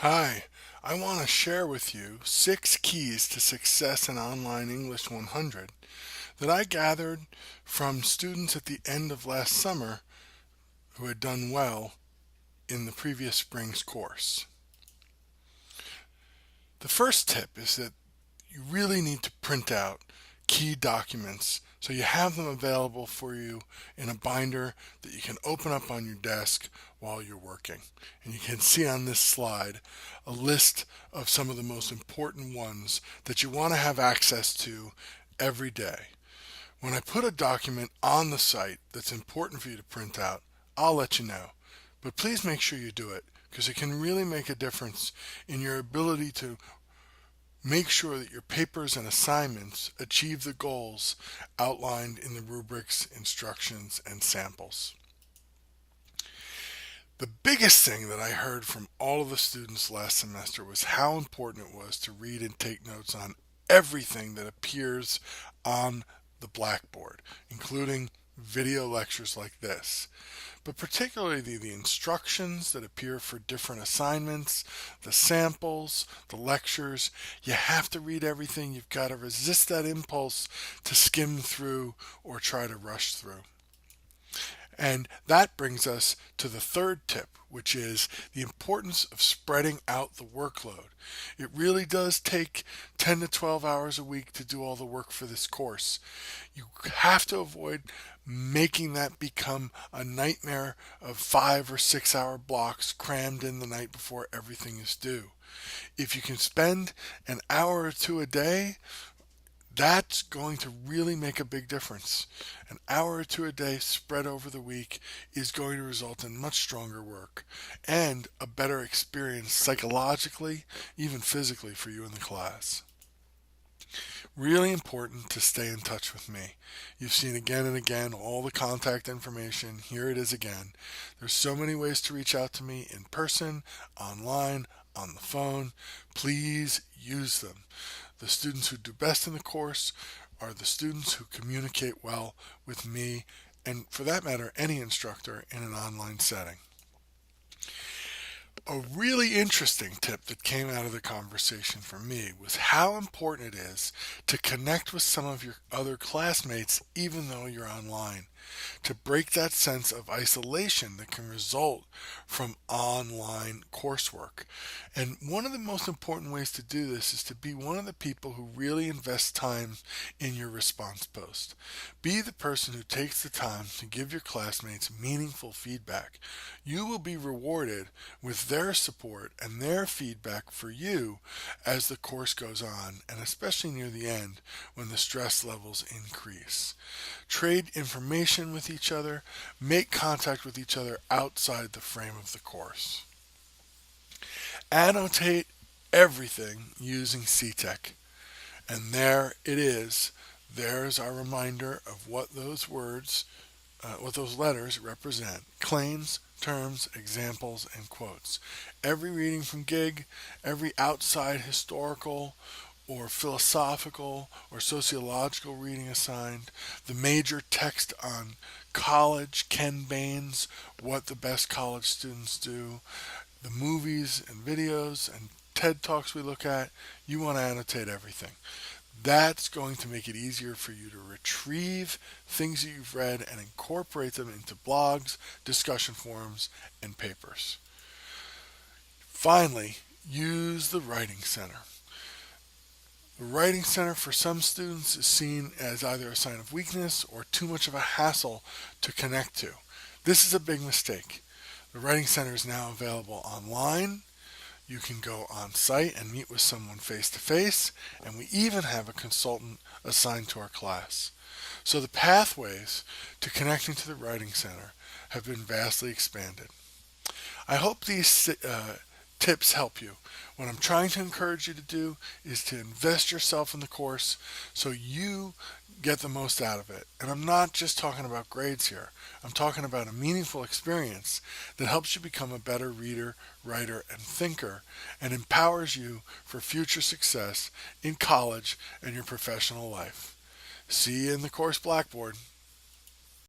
Hi, I want to share with you 6 keys to success in Online English 100 that I gathered from students at the end of last summer who had done well in the previous spring's course. The first tip is that you really need to print out key documents so you have them available for you in a binder that you can open up on your desk while you're working. And you can see on this slide a list of some of the most important ones that you want to have access to every day. When I put a document on the site that's important for you to print out, I'll let you know. But please make sure you do it because it can really make a difference in your ability to make sure that your papers and assignments achieve the goals outlined in the rubrics, instructions, and samples. The biggest thing that I heard from all of the students last semester was how important it was to read and take notes on everything that appears on the blackboard, including video lectures like this, but particularly the instructions that appear for different assignments, the samples, the lectures. You have to read everything. You've got to resist that impulse to skim through or try to rush through. And that brings us to the third tip, which is the importance of spreading out the workload. It really does take 10 to 12 hours a week to do all the work for this course. You have to avoid making that become a nightmare of 5 or 6 hour blocks crammed in the night before everything is due. If you can spend an hour or two a day, that's going to really make a big difference. An hour or two a day spread over the week is going to result in much stronger work and a better experience psychologically, even physically for you in the class. Really important to stay in touch with me. You've seen again and again all the contact information. Here it is again. There's so many ways to reach out to me in person, online, on the phone. Please use them. The students who do best in the course are the students who communicate well with me and, for that matter, any instructor in an online setting. A really interesting tip that came out of the conversation for me was how important it is to connect with some of your other classmates even though you're online, to break that sense of isolation that can result from online coursework. And one of the most important ways to do this is to be one of the people who really invest time in your response post. Be the person who takes the time to give your classmates meaningful feedback. You will be rewarded with their support and their feedback for you as the course goes on, and especially near the end when the stress levels increase. Trade information with each other, make contact with each other outside the frame of the course. Annotate everything using C-TEQ. And there it is. There's our reminder of what those words, what those letters represent. Claims, terms, examples, and quotes. Every reading from Gig, every outside historical or philosophical or sociological reading assigned, the major text on college, Ken Bain's What the Best College Students Do, the movies and videos and TED Talks we look at. You want to annotate everything. That's going to make it easier for you to retrieve things that you've read and incorporate them into blogs, discussion forums, and papers. Finally, use the Writing Center. The Writing Center for some students is seen as either a sign of weakness or too much of a hassle to connect to. This is a big mistake. The Writing Center is now available online. You can go on site and meet with someone face to face, and we even have a consultant assigned to our class. So the pathways to connecting to the Writing Center have been vastly expanded. I hope these tips help you. What I'm trying to encourage you to do is to invest yourself in the course so you get the most out of it. And I'm not just talking about grades here. I'm talking about a meaningful experience that helps you become a better reader, writer, and thinker and empowers you for future success in college and your professional life. See you in the course blackboard.